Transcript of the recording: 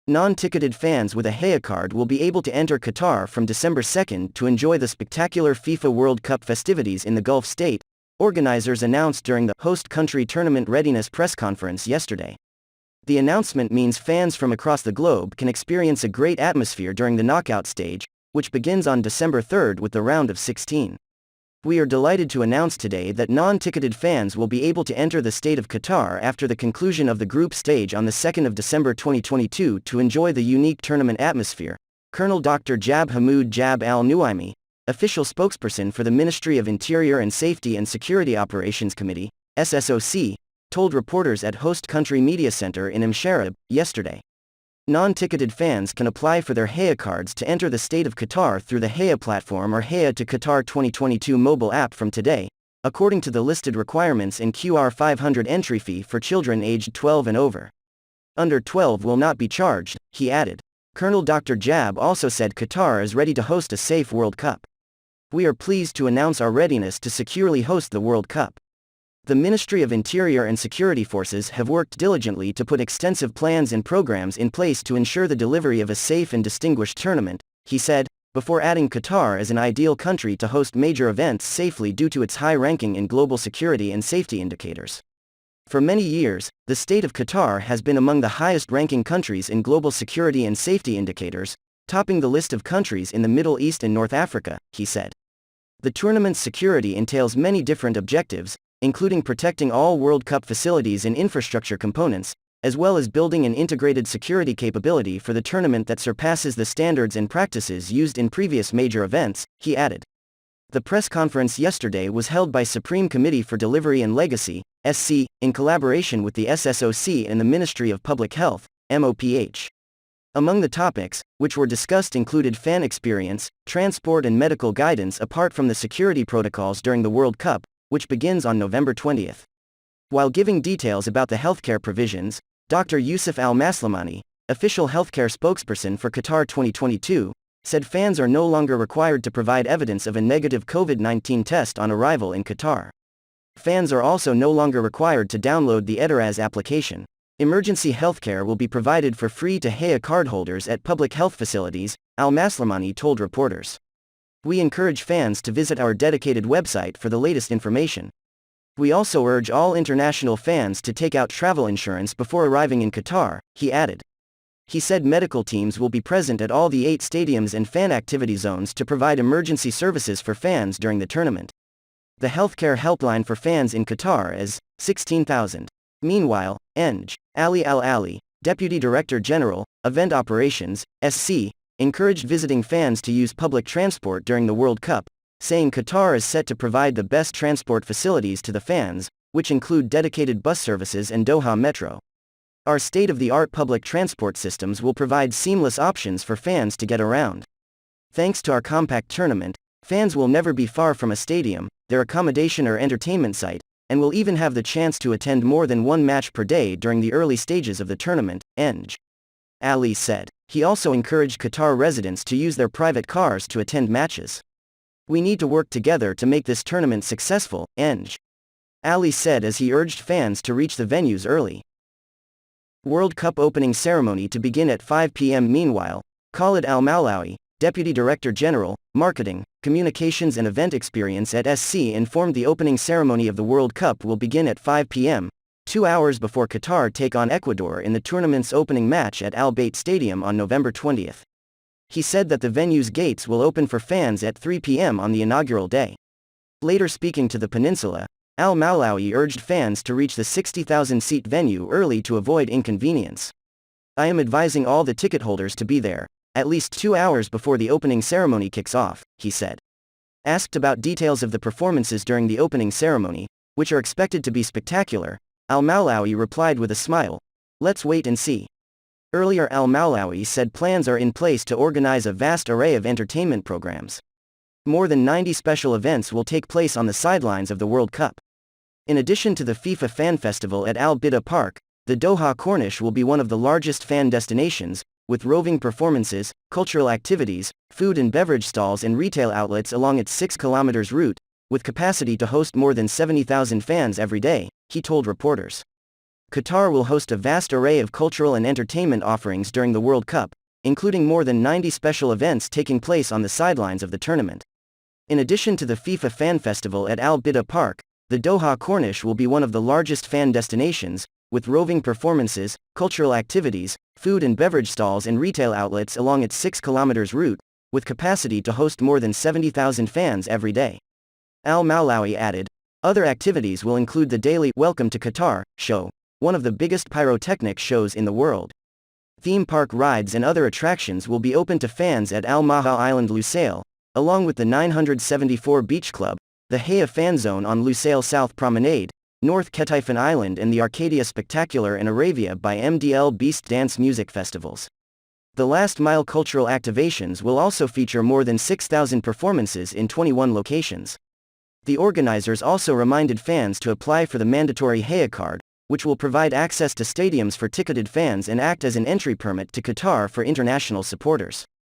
Non-ticketed fans with a Haya card will be able to enter Qatar from December 2nd to enjoy the spectacular FIFA World Cup festivities in the Gulf state, organizers announced during the host country tournament readiness press conference yesterday. The announcement means fans from across the globe can experience a great atmosphere during the knockout stage, which begins on December 3rd with the round of 16. We are delighted to announce today that non-ticketed fans will be able to enter the state of Qatar after the conclusion of the group stage on the 2nd of December 2022 to enjoy the unique tournament atmosphere, Colonel Dr. Jab Hamoud Jab Al-Nuaimi, official spokesperson for the Ministry of Interior and Safety and Security Operations Committee, SSOC, told reporters at Host Country Media Center in Msharab yesterday. Non-ticketed fans can apply for their Haya cards to enter the state of Qatar through the Haya platform or Haya to Qatar 2022 mobile app from today, according to the listed requirements in QR 500 entry fee for children aged 12 and over. Under 12 will not be charged, he added. Colonel Dr. Jab also said Qatar is ready to host a safe World Cup. We are pleased to announce our readiness to securely host the World Cup. The Ministry of Interior and Security Forces have worked diligently to put extensive plans and programs in place to ensure the delivery of a safe and distinguished tournament, he said, before adding Qatar as an ideal country to host major events safely due to its high ranking in global security and safety indicators. For many years, the state of Qatar has been among the highest-ranking countries in global security and safety indicators, topping the list of countries in the Middle East and North Africa, he said. The tournament's security entails many different objectives, including protecting all World Cup facilities and infrastructure components, as well as building an integrated security capability for the tournament that surpasses the standards and practices used in previous major events, he added. The press conference yesterday was held by Supreme Committee for Delivery and Legacy, SC, in collaboration with the SSOC and the Ministry of Public Health, MOPH. Among the topics, which were discussed included fan experience, transport and medical guidance apart from the security protocols during the World Cup, which begins on November 20th. While giving details about the healthcare provisions, Dr. Yusuf Al-Maslamani, official healthcare spokesperson for Qatar 2022, said fans are no longer required to provide evidence of a negative COVID-19 test on arrival in Qatar. Fans are also no longer required to download the Edaraz application. Emergency healthcare will be provided for free to Haya cardholders at public health facilities, Al-Maslamani told reporters. We encourage fans to visit our dedicated website for the latest information. We also urge all international fans to take out travel insurance before arriving in Qatar, he added. He said medical teams will be present at all the 8 stadiums and fan activity zones to provide emergency services for fans during the tournament. The healthcare helpline for fans in Qatar is 16,000. Meanwhile, Eng. Ali Al-Ali, Deputy Director General, Event Operations, SC, encouraged visiting fans to use public transport during the World Cup, saying Qatar is set to provide the best transport facilities to the fans, which include dedicated bus services and Doha Metro. Our state-of-the-art public transport systems will provide seamless options for fans to get around. Thanks to our compact tournament, fans will never be far from a stadium, their accommodation or entertainment site, and will even have the chance to attend more than one match per day during the early stages of the tournament, Eng. Ali said. He also encouraged Qatar residents to use their private cars to attend matches. We need to work together to make this tournament successful, Eng. Ali said as he urged fans to reach the venues early. World Cup opening ceremony to begin at 5 p.m. Meanwhile, Khalid Al-Maulawi, Deputy Director General, Marketing, Communications and Event Experience at SC informed the opening ceremony of the World Cup will begin at 5 p.m., 2 hours before Qatar take on Ecuador in the tournament's opening match at Al Bayt Stadium on November 20th. He said that the venue's gates will open for fans at 3 p.m. on the inaugural day. Later speaking to the Peninsula, Al-Maulawi urged fans to reach the 60,000-seat venue early to avoid inconvenience. I am advising all the ticket holders to be there, at least 2 hours before the opening ceremony kicks off, he said. Asked about details of the performances during the opening ceremony, which are expected to be spectacular, Al-Maulawi replied with a smile, "Let's wait and see." Earlier Al-Maulawi said plans are in place to organize a vast array of entertainment programs. More than 90 special events will take place on the sidelines of the World Cup. In addition to the FIFA Fan Festival at Al Bida Park, the Doha Corniche will be one of the largest fan destinations, with roving performances, cultural activities, food and beverage stalls and retail outlets along its 6 km route, with capacity to host more than 70,000 fans every day, he told reporters. Qatar will host a vast array of cultural and entertainment offerings during the World Cup, including more than 90 special events taking place on the sidelines of the tournament. In addition to the FIFA Fan Festival at Al Bida Park, the Doha Corniche will be one of the largest fan destinations, with roving performances, cultural activities, food and beverage stalls and retail outlets along its 6 km route, with capacity to host more than 70,000 fans every day. Al-Mawlawi added, other activities will include the daily Welcome to Qatar show, one of the biggest pyrotechnic shows in the world. Theme park rides and other attractions will be open to fans at Al Maha Island Lusail, along with the 974 Beach Club, the Haya Fan Zone on Lusail South Promenade, North Ketaifan Island and the Arcadia Spectacular and Arabia by MDL Beast Dance Music Festivals. The last mile cultural activations will also feature more than 6,000 performances in 21 locations. The organizers also reminded fans to apply for the mandatory Haya card, which will provide access to stadiums for ticketed fans and act as an entry permit to Qatar for international supporters.